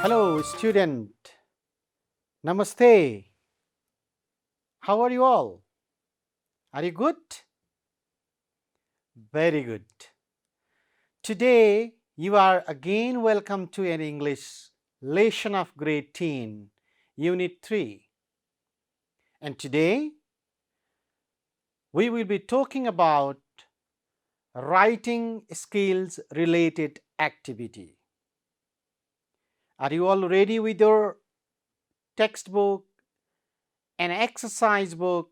Hello, student. Namaste. How are you all? Are you good? Very good. Today, you are again welcome to an English lesson of grade 10, Unit 3. And today, we will be talking about writing skills related activity. Are you all ready with your textbook, an exercise book,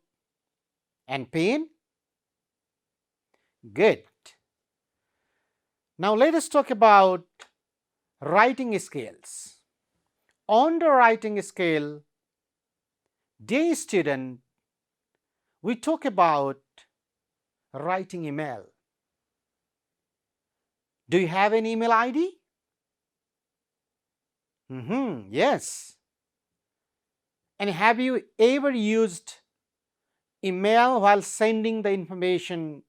and pen? Good. Now let us talk about writing skills. On the writing skill, dear student, we talk about writing email. Do you have an email ID? Yes. And have you ever used email while sending the information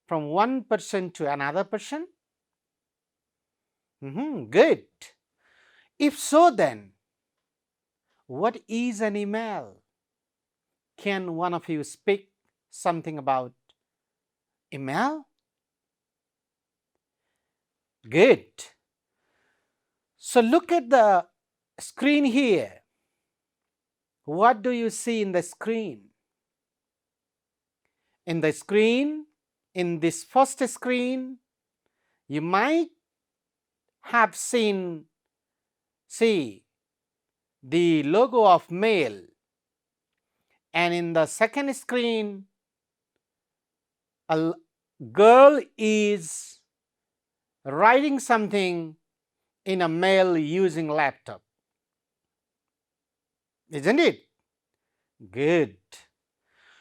from one person to another person? Good. If so, then what is an email? Can one of you speak something about email? Good. So look at the screen here. What do you see in the screen? In the screen, in this first screen, you might have seen, the logo of mail. And in the second screen, a girl is writing something in a mail using laptop. Isn't it? Good.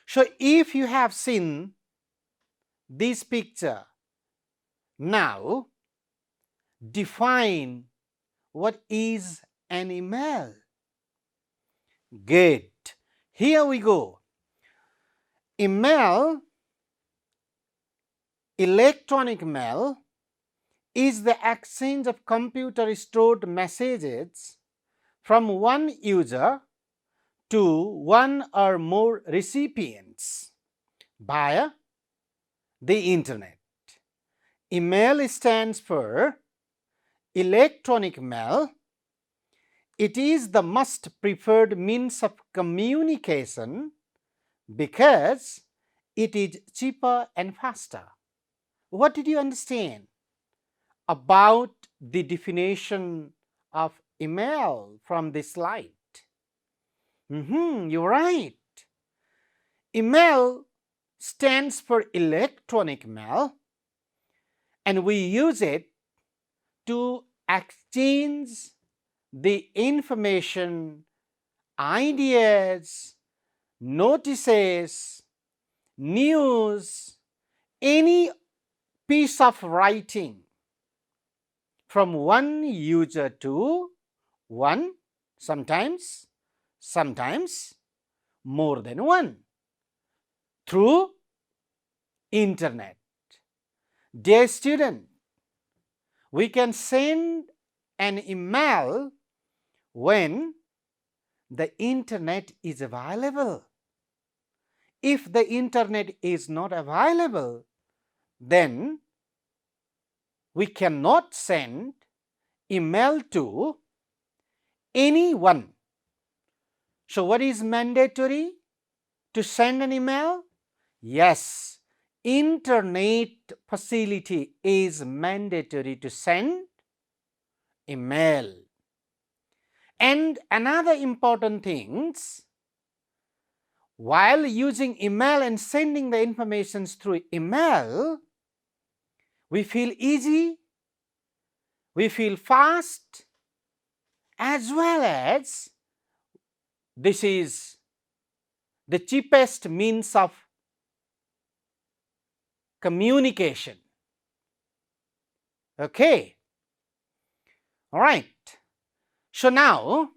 So if you have seen this picture, now define what is an email. Good. Here we go. Email, electronic mail, is the exchange of computer stored messages from one user to one or more recipients via the internet. Email stands for electronic mail. It is the most preferred means of communication because it is cheaper and faster. What did you understand about the definition of email from this slide? You're right. Email stands for electronic mail, and we use it to exchange the information, ideas, notices, news, any piece of writing from one user to one, sometimes more than one, through internet. Dear student, we can send an email when the internet is available. If the internet is not available, then we cannot send email to anyone. So what is mandatory to send an email? Yes, internet facility is mandatory to send email. And another important thing, while using email and sending the information through email, we feel easy, we feel fast, as well as this is the cheapest means of communication. Okay. All right. So now,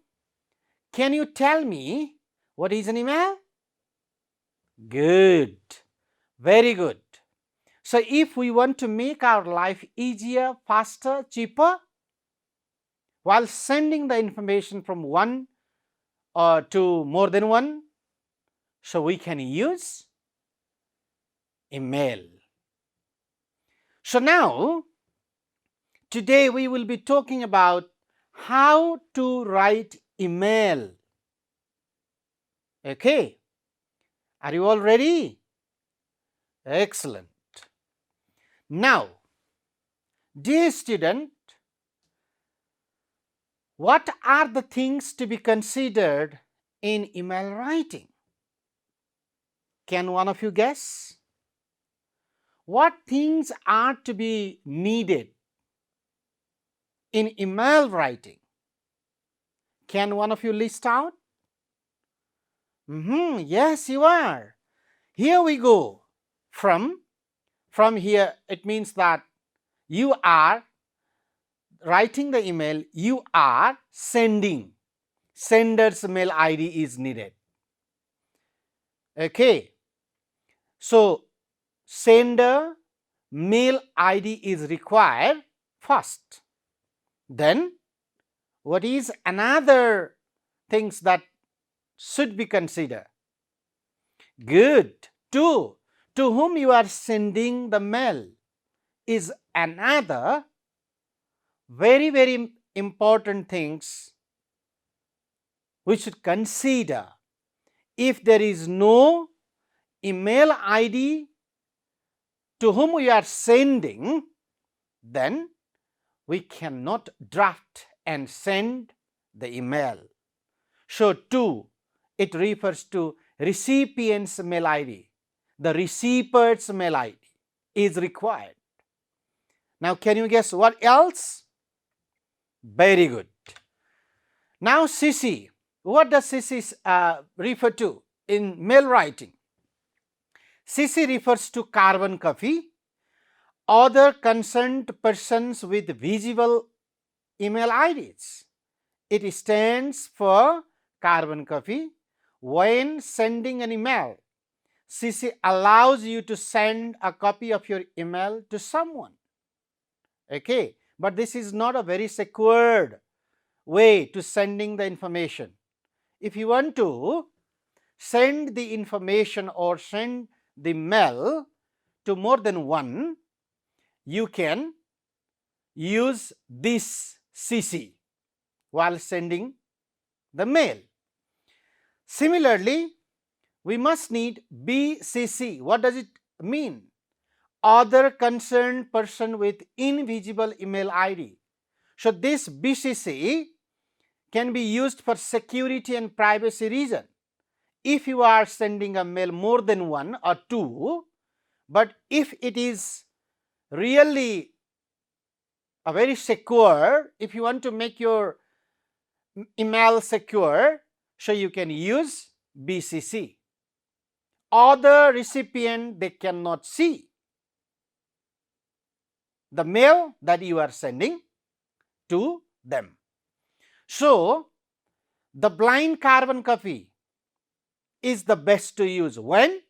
can you tell me what is an email? Good. Very good. So if we want to make our life easier, faster, cheaper, while sending the information from one to more than one, so we can use email. So now, today we will be talking about how to write email. Okay, are you all ready? Excellent. Now, dear student, what are the things to be considered in email writing? Can one of you guess? What things are to be needed in email writing? Can one of you list out? Yes, you are. Here we go. From here, it means that you are writing the email, you are sending. Sender's mail ID is needed. Okay. So, sender mail ID is required first. Then, what is another things that should be considered? Good. To whom you are sending the mail is another very important things we should consider. If there is no email ID to whom we are sending, then we cannot draft and send the email. So, it refers to recipient's mail ID. The receiver's mail ID is required. Now, can you guess what else? Very good. Now, CC. What does CC refer to in mail writing? CC refers to carbon copy, other concerned persons with visible email IDs. It stands for carbon copy. When sending an email, CC allows you to send a copy of your email to someone. Okay, but this is not a very secured way to sending the information. If you want to send the information or send the mail to more than one, you can use this CC while sending the mail. Similarly, we must need BCC. What does it mean? Other concerned person with invisible email ID. So, this BCC can be used for security and privacy reason. If you are sending a mail more than one or two, but if it is really a very secure, if you want to make your email secure, so you can use BCC. Other recipient, they cannot see the mail that you are sending to them. So, the blind carbon copy is the best to use when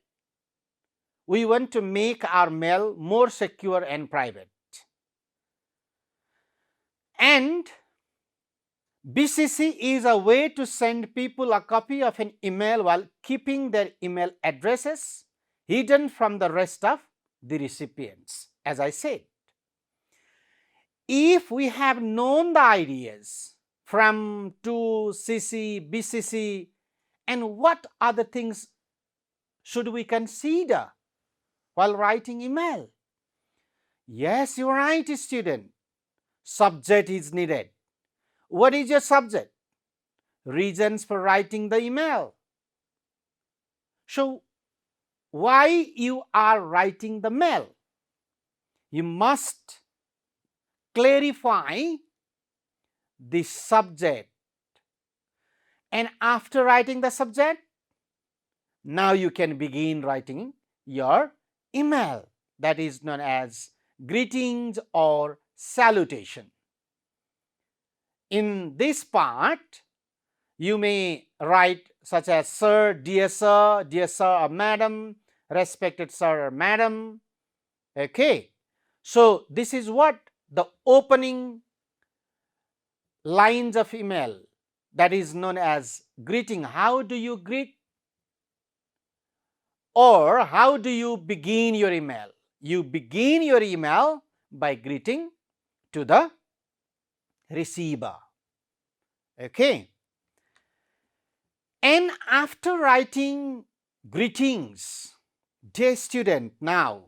we want to make our mail more secure and private. And BCC is a way to send people a copy of an email while keeping their email addresses hidden from the rest of the recipients, as I said. If we have known the ideas from 2CC, BCC, and what other things should we consider while writing email? Yes, you are right, student. Subject is needed. What is your subject? Reasons for writing the email. So, why you are writing the mail? You must clarify the subject. And after writing the subject, now you can begin writing your email. That is known as greetings or salutation. In this part, you may write such as sir, dear sir or madam, respected sir or madam. Okay. So, this is what the opening lines of email, that is known as greeting. How do you greet? Or how do you begin your email? You begin your email by greeting to the receiver. Okay. And after writing greetings, dear student, now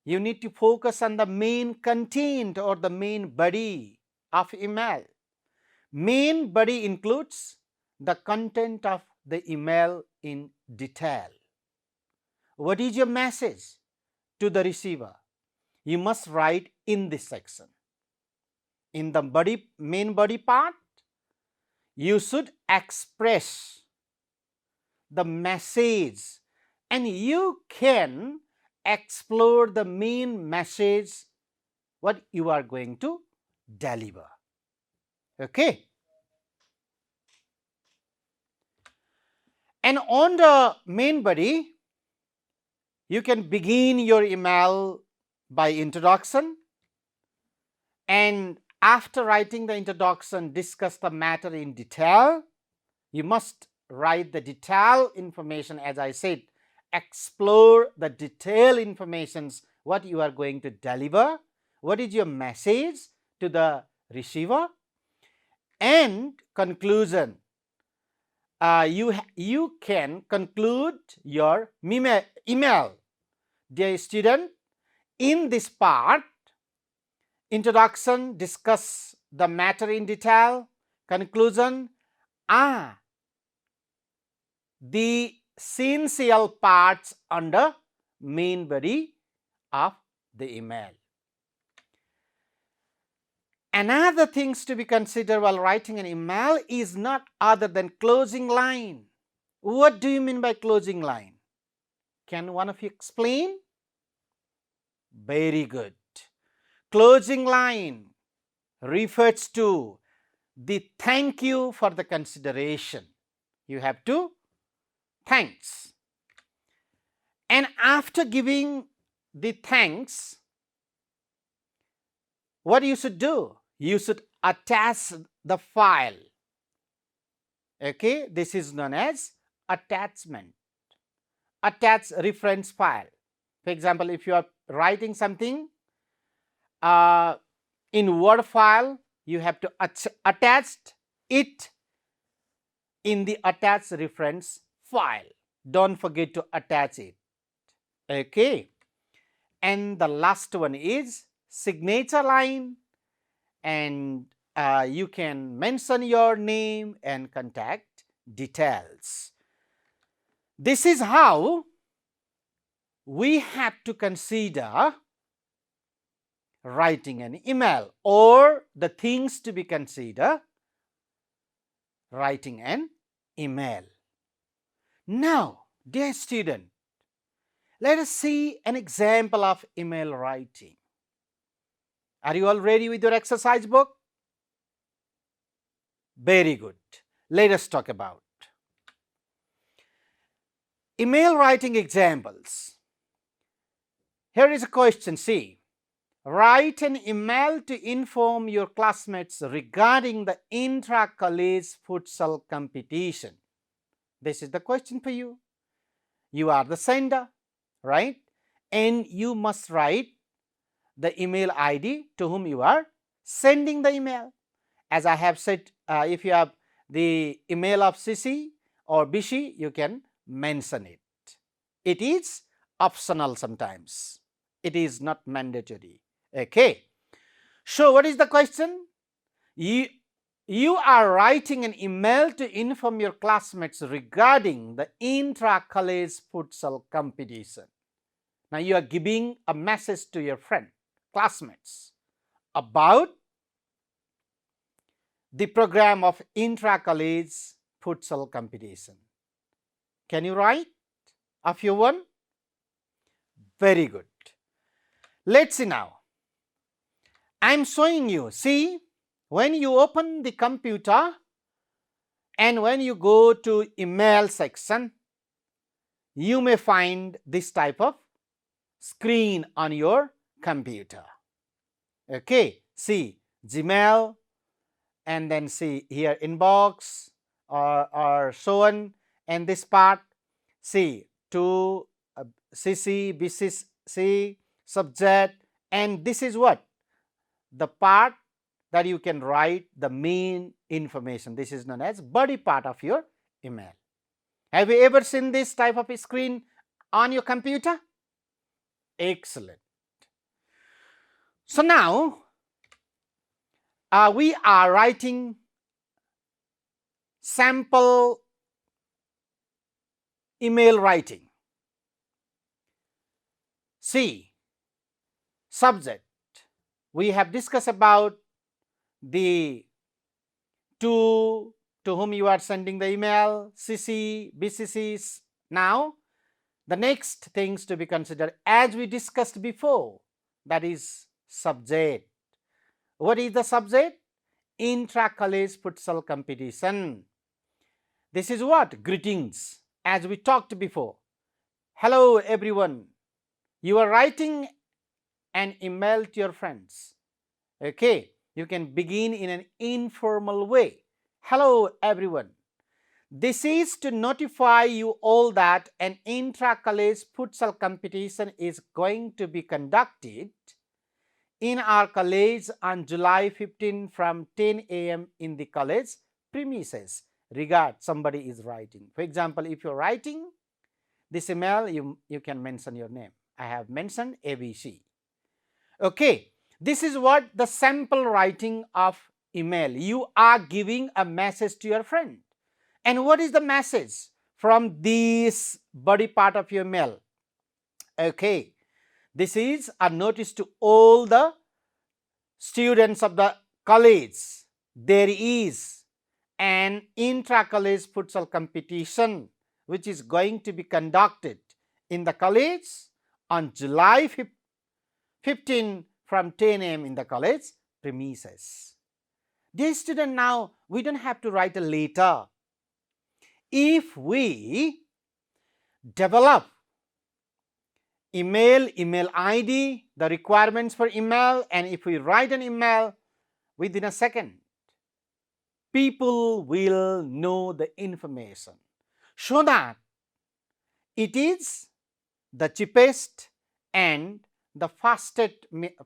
you need to focus on the main content or the main body of email. Main body includes the content of the email in detail. What is your message to the receiver? You must write in this section. In the main body part, you should express the message, and you can explore the main message what you are going to deliver. Okay. And on the main body, you can begin your email by introduction, and after writing the introduction, discuss the matter in detail. You must write the detailed information, as I said, explore the detailed informations what you are going to deliver, what is your message to the receiver, and conclusion. You can conclude your email. Dear student, in this part, introduction, discuss the matter in detail, conclusion are the essential parts under main body of the email. Another things to be considered while writing an email is not other than closing line. What do you mean by closing line? Can one of you explain? Very good. Closing line refers to the thank you for the consideration. You have to thanks. And after giving the thanks, what you should do? You should attach the file. Okay, this is known as attachment. Attach reference file. For example, if you are writing something in Word file, you have to attach it in the attached reference file. Don't forget to attach it. Okay. And the last one is signature line, and you can mention your name and contact details. This is how we have to consider writing an email, or the things to be considered writing an email. Now, dear student, let us see an example of email writing. Are you all ready with your exercise book? Very good. Let us talk about email writing examples. Here is a question. See, write an email to inform your classmates regarding the intra-college futsal competition. This is the question for you. You are the sender, right? And you must write the email ID to whom you are sending the email. As I have said, if you have the email of CC or BC, you can mention it. It is optional sometimes. It is not mandatory. Okay. So, what is the question? You are writing an email to inform your classmates regarding the intra-college futsal competition. Now, you are giving a message to your friend, classmates, about the program of intra-college futsal competition. Can you write a few one? Very good. Let's see now. I am showing you. See, when you open the computer and when you go to email section, you may find this type of screen on your computer. Okay, see, Gmail and then see here inbox or so on, and this part see to CC, BCC, subject, and this is what? The part that you can write the main information. This is known as body part of your email. Have you ever seen this type of a screen on your computer? Excellent. So now we are writing sample email writing. See, subject. We have discussed about the to whom you are sending the email, CC, BCCs. Now, the next things to be considered, as we discussed before, that is subject. What is the subject? Intra-college futsal competition. This is what? Greetings, as we talked before. Hello everyone. You are writing an email to your friends. Okay, you can begin in an informal way. Hello everyone. This is to notify you all that an intra-college futsal competition is going to be conducted in our college on July 15 from 10 a.m. in the college premises. Regard, somebody is writing. For example, if you're writing this email, you can mention your name. I have mentioned ABC. Okay, this is what the sample writing of email. You are giving a message to your friend. And what is the message from this body part of your mail? Okay, this is a notice to all the students of the college. There is an intra-college futsal competition which is going to be conducted in the college on July 15 from 10 a.m. in the college premises. Dear student, now we don't have to write a letter. If we develop email ID, the requirements for email, and if we write an email within a second, people will know the information, so that it is the cheapest and the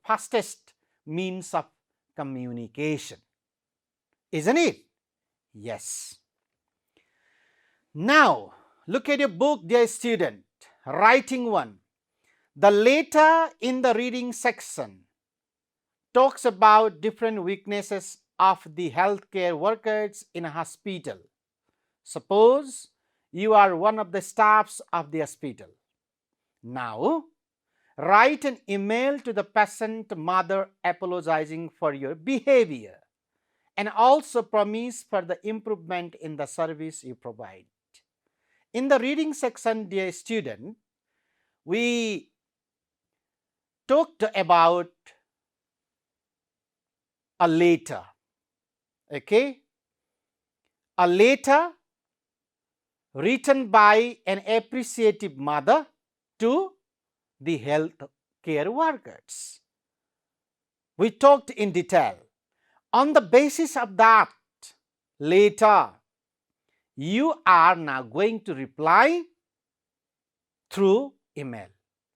fastest means of communication. Isn't it? Yes. Now, look at your book, dear student, writing one. The letter in the reading section talks about different weaknesses of the healthcare workers in a hospital. Suppose you are one of the staffs of the hospital. Now, write an email to the patient mother apologizing for your behavior and also promise for the improvement in the service you provide. In the reading section, dear student, we talked about a letter. Okay? A letter written by an appreciative mother to the health care workers. We talked in detail. On the basis of that letter, you are now going to reply through email.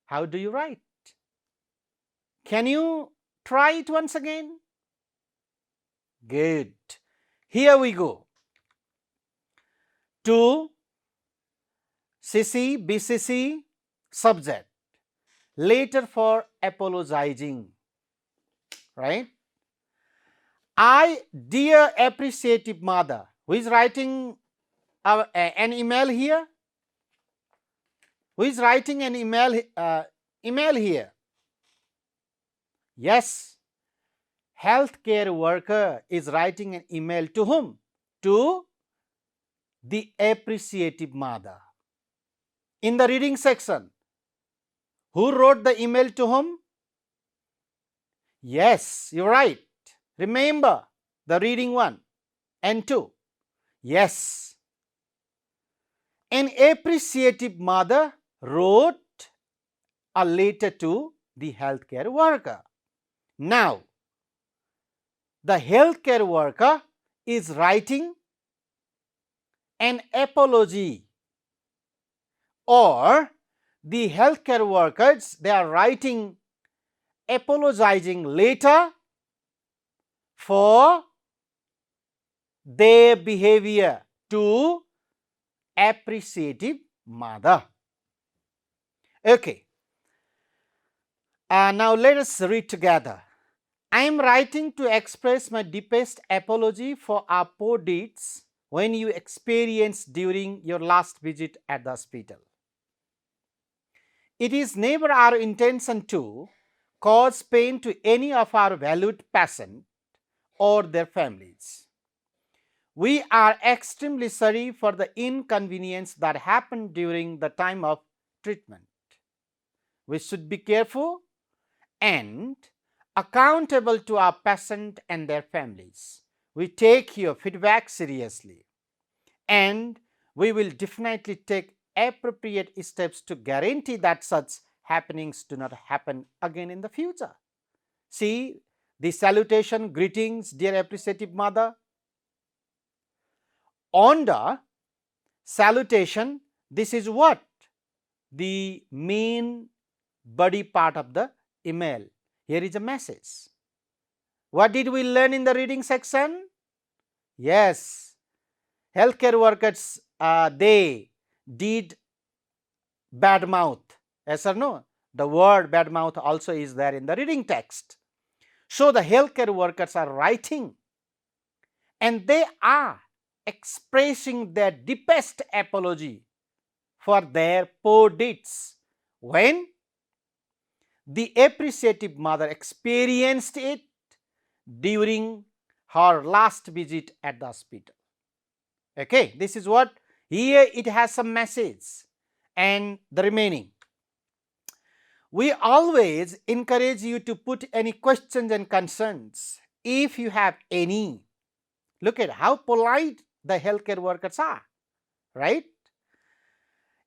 How do you write? Can you try it once again? Good. Here we go. To CC, BCC, subject. Letter for apologizing. Right? I, dear appreciative mother, who is writing an email here? Who is writing an email here? Yes, healthcare worker is writing an email to whom? To the appreciative mother. In the reading section, who wrote the email to whom? Yes, you're right. Remember the reading 1 and 2. Yes. An appreciative mother wrote a letter to the healthcare worker. Now, the healthcare worker is writing an apology, or the healthcare workers, they are writing apologizing letter for their behavior to appreciative mother. Okay. Now let us read together. I am writing to express my deepest apology for our poor deeds when you experienced during your last visit at the hospital. It is never our intention to cause pain to any of our valued patients or their families. We are extremely sorry for the inconvenience that happened during the time of treatment. We should be careful and accountable to our patients and their families. We take your feedback seriously, and we will definitely take appropriate steps to guarantee that such happenings do not happen again in the future. See the salutation, greetings, dear appreciative mother. On the salutation, this is what? The main body part of the email. Here is a message. What did we learn in the reading section? Yes, healthcare workers, they did bad mouth. Yes or no? The word bad mouth also is there in the reading text. So the healthcare workers are writing, and they are expressing their deepest apology for their poor deeds when the appreciative mother experienced it during her last visit at the hospital. Okay, this is what here it has some message, and the remaining. We always encourage you to put any questions and concerns if you have any. Look at how polite the healthcare workers are, right?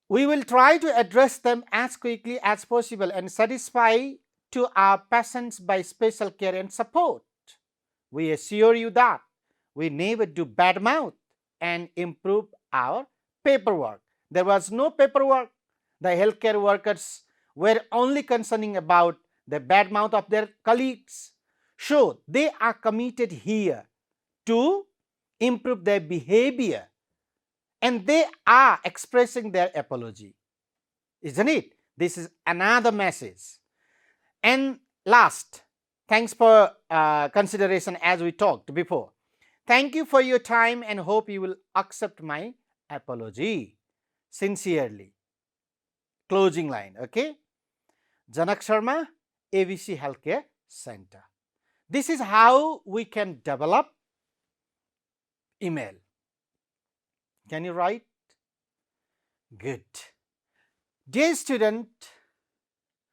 We will try to address them as quickly as possible and satisfy to our patients by special care and support. We assure you that we never do bad mouth and improve our paperwork. There was no paperwork. The healthcare workers were only concerning about the bad mouth of their colleagues. So they are committed here to improve their behavior, and they are expressing their apology, isn't it? This is another message. And last, thanks for consideration as we talked before. Thank you for your time and hope you will accept my apology sincerely. Closing line, okay? Janak Sharma, ABC Healthcare Center. This is how we can develop email. Can you write? Good. Dear student,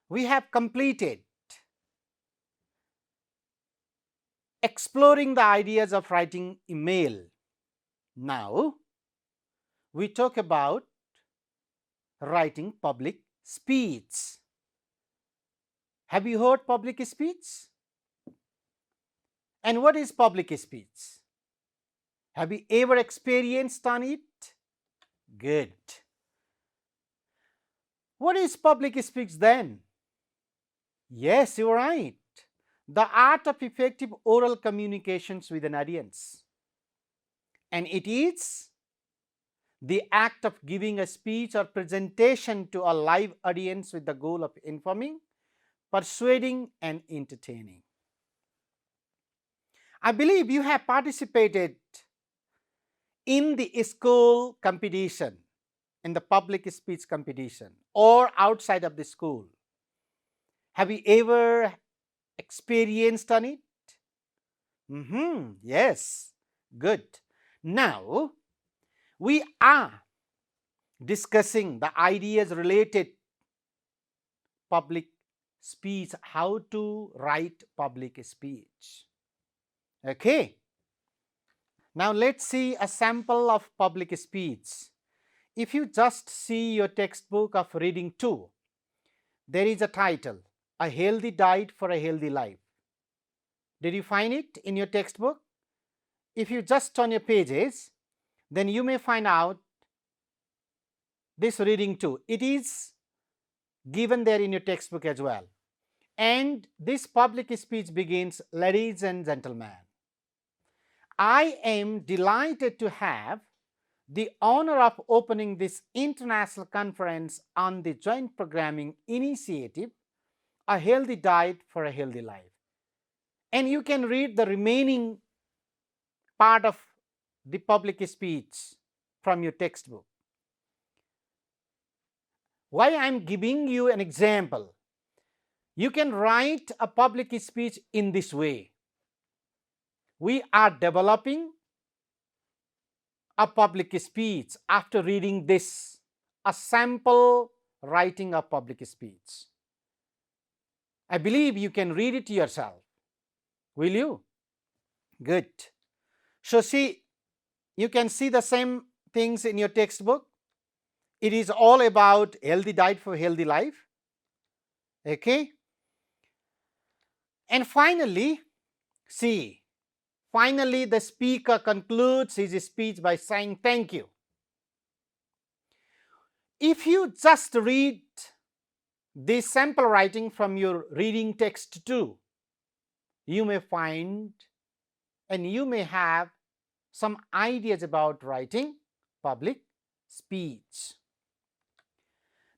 we have completed exploring the ideas of writing email. Now, we talk about writing public speech. Have you heard public speech? And what is public speech? Have you ever experienced on it? Good. What is public speech then? Yes, you're right. The art of effective oral communications with an audience. And it is the act of giving a speech or presentation to a live audience with the goal of informing, persuading, and entertaining. I believe you have participated in the school competition, in the public speech competition, or outside of the school. Have you ever experienced on it? Yes, good. Now, we are discussing the ideas related public speech, how to write public speech. Okay. Now, let's see a sample of public speech. If you just see your textbook of reading 2, there is a title, A Healthy Diet for a Healthy Life. Did you find it in your textbook? if you just turn your pages, then you may find out this reading too. It is given there in your textbook as well. And this public speech begins, ladies and gentlemen, I am delighted to have the honor of opening this international conference on the Joint Programming Initiative, A Healthy Diet for a Healthy Life. And you can read the remaining part of the public speech from your textbook. Why I am giving you an example? You can write a public speech in this way. We are developing a public speech after reading this, a sample writing of public speech. I believe you can read it yourself. Will you? Good. So see, you can see the same things in your textbook. It is all about healthy diet for healthy life. Okay. And finally, see, finally the speaker concludes his speech by saying thank you. If you just read this sample writing from your reading text too, you may find and you may have some ideas about writing public speech.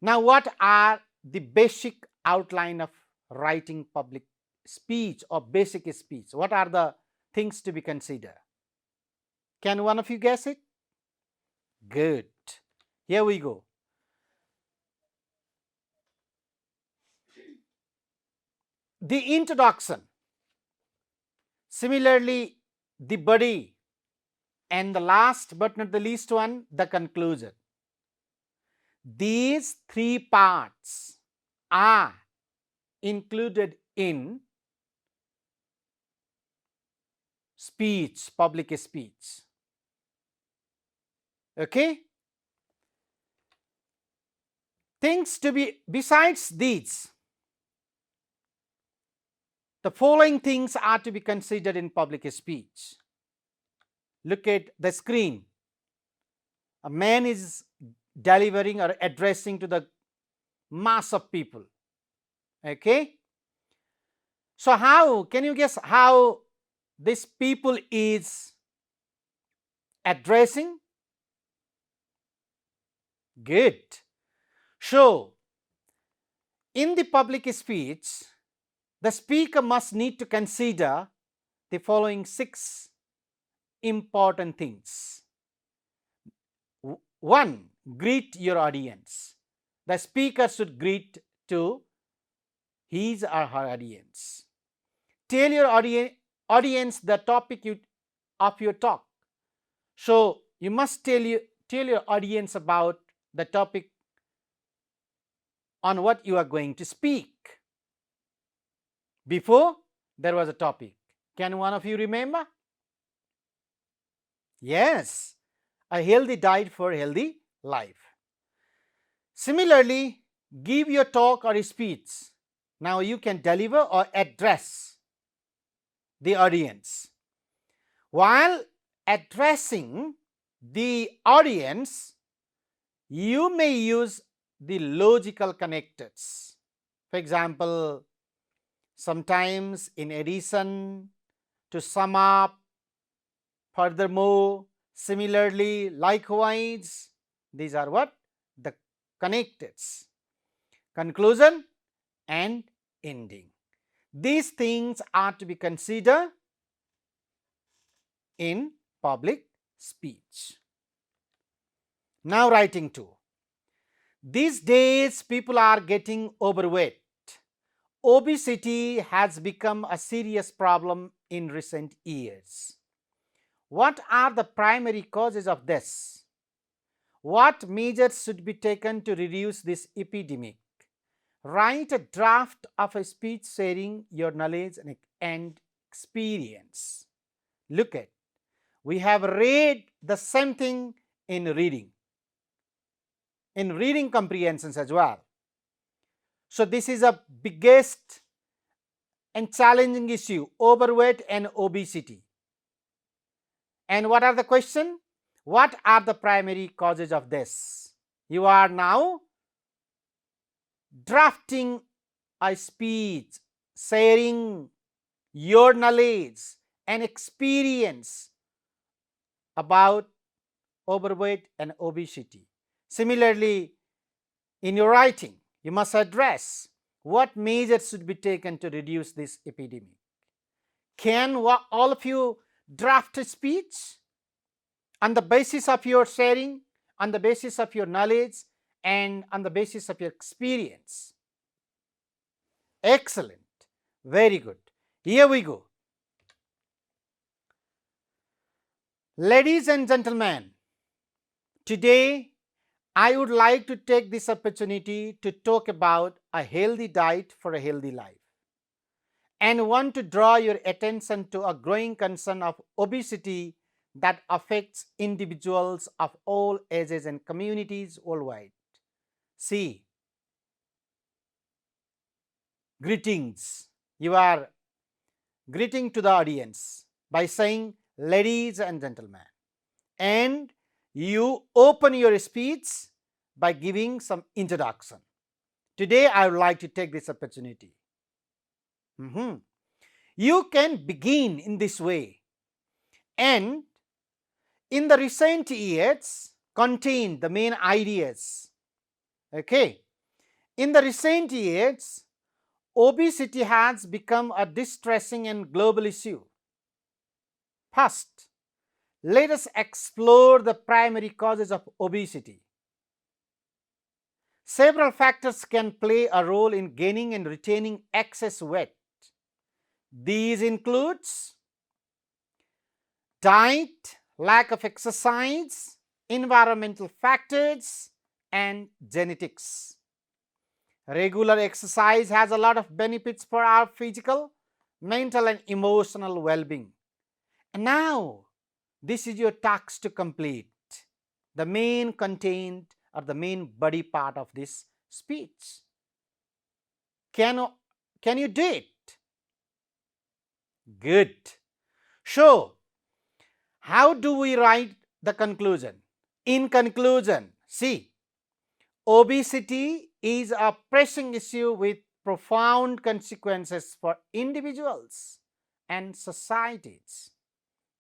Now, what are the basic outline of writing public speech or basic speech? What are the things to be considered? Can one of you guess it? Good. Here we go. The introduction, similarly the body, and the last but not the least one, the conclusion. These three parts are included in speech, public speech. Okay? Things to be, besides these, the following things are to be considered in public speech. Look at the screen. A man is delivering or addressing to the mass of people. Okay? So how, can you guess how this people is addressing? Good. So, in the public speech, the speaker must need to consider the following 6 important things. 1. Greet your audience. The speaker should greet to his or her audience. Tell your audience the topic of your talk. So, you must tell your audience about the topic on what you are going to speak. Before, there was a topic. Can one of you remember? Yes, a healthy diet for a healthy life. Similarly, give your talk or speech. Now you can deliver or address the audience. While addressing the audience, you may use the logical connectors. For example, sometimes in addition, to sum up, furthermore, similarly, likewise, these are what? The connectors. Conclusion and ending. These things are to be considered in public speech. Now, writing 2. These days, people are getting overweight. Obesity has become a serious problem in recent years. What are the primary causes of this? What measures should be taken to reduce this epidemic? Write a draft of a speech sharing your knowledge and experience. Look at, we have read the same thing in reading comprehensions as well. So this is a biggest and challenging issue, overweight and obesity. And what are the question? What are the primary causes of this? You are now drafting a speech, sharing your knowledge and experience about overweight and obesity. Similarly, in your writing, you must address what measures should be taken to reduce this epidemic. Can all of you draft a speech on the basis of your sharing, on the basis of your knowledge, and on the basis of your experience? Excellent. Very good. Here we go. Ladies and gentlemen, today I would like to take this opportunity to talk about a healthy diet for a healthy life, and want to draw your attention to a growing concern of obesity that affects individuals of all ages and communities worldwide. See, greetings. You are greeting to the audience by saying, ladies and gentlemen, and you open your speech by giving some introduction. Today I would like to take this opportunity. You can begin in this way, and in the recent years contain the main ideas. Okay, in the recent years, obesity has become a distressing and global issue. First, let us explore the primary causes of obesity. Several factors can play a role in gaining and retaining excess weight. These includes diet, lack of exercise, environmental factors, and genetics. Regular exercise has a lot of benefits for our physical, mental, and emotional well-being. And now, this is your task to complete the main content or the main body part of this speech. Can you do it? Good. So, how do we write the conclusion? In conclusion, see, obesity is a pressing issue with profound consequences for individuals and societies.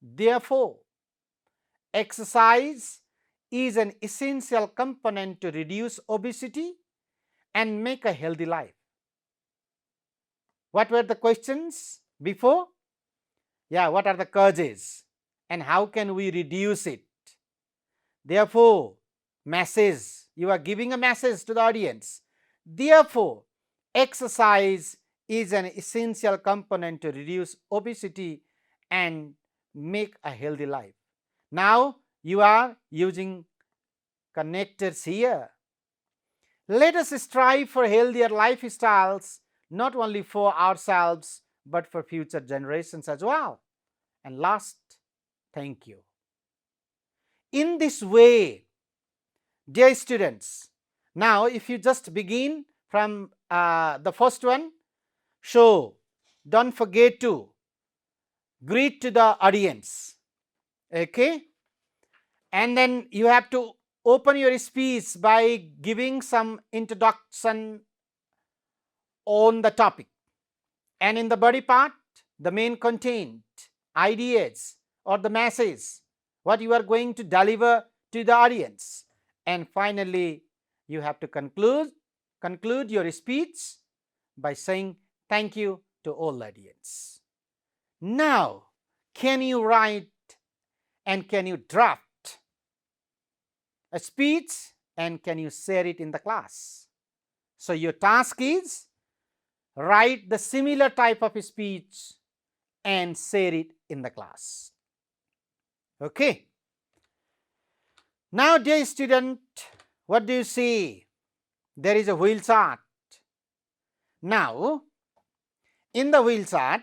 Therefore, exercise is an essential component to reduce obesity and make a healthy life. What were the questions before? Yeah, what are the causes and how can we reduce it? Therefore, message, you are giving a message to the audience. Therefore, exercise is an essential component to reduce obesity and make a healthy life. Now, you are using connectors here. Let us strive for healthier lifestyles, not only for ourselves, but for future generations as well. And last, thank you. In this way, dear students, now if you just begin from the first one, so don't forget to greet to the audience, okay? And then you have to open your speech by giving some introduction on the topic. And in the body part, the main content, ideas or the message, what you are going to deliver to the audience. And finally, you have to conclude your speech by saying thank you to all audience. Now, can you write and can you draft a speech and can you share it in the class? So your task is write the similar type of speech and share it in the class. Okay. Now, dear student, what do you see? There is a wheel chart. Now, in the wheel chart,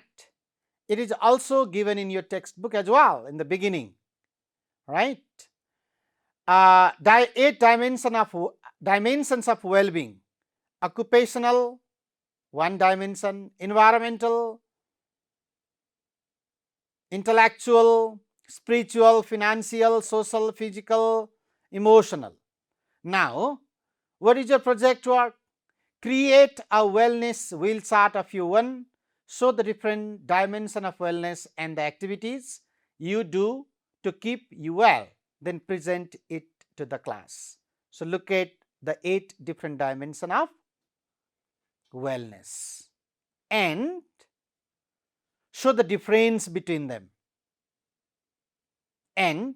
it is also given in your textbook as well in the beginning, right? 8 dimensions of well-being: occupational, 1 dimension; environmental, intellectual, spiritual, financial, social, physical, emotional. Now, what is your project work? Create a wellness wheel chart of your one. Show the different dimension of wellness and the activities you do to keep you well. Then present it to the class. So, look at the 8 different dimensions of wellness and show the difference between them and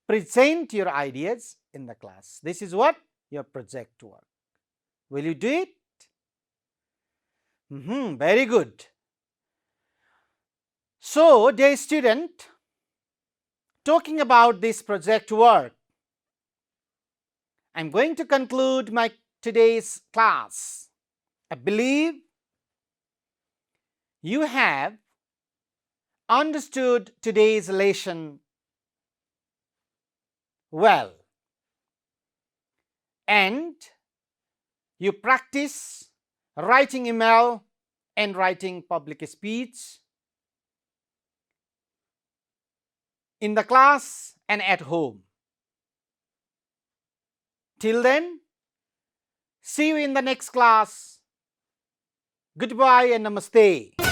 present your ideas in the class. This is what your project work. Will you do it? Very good. So, dear student, talking about this project work, I am going to conclude my today's class. I believe you have understood today's lesson well and you practice writing email and writing public speech in the class and at home. Till then, see you in the next class. Goodbye and namaste.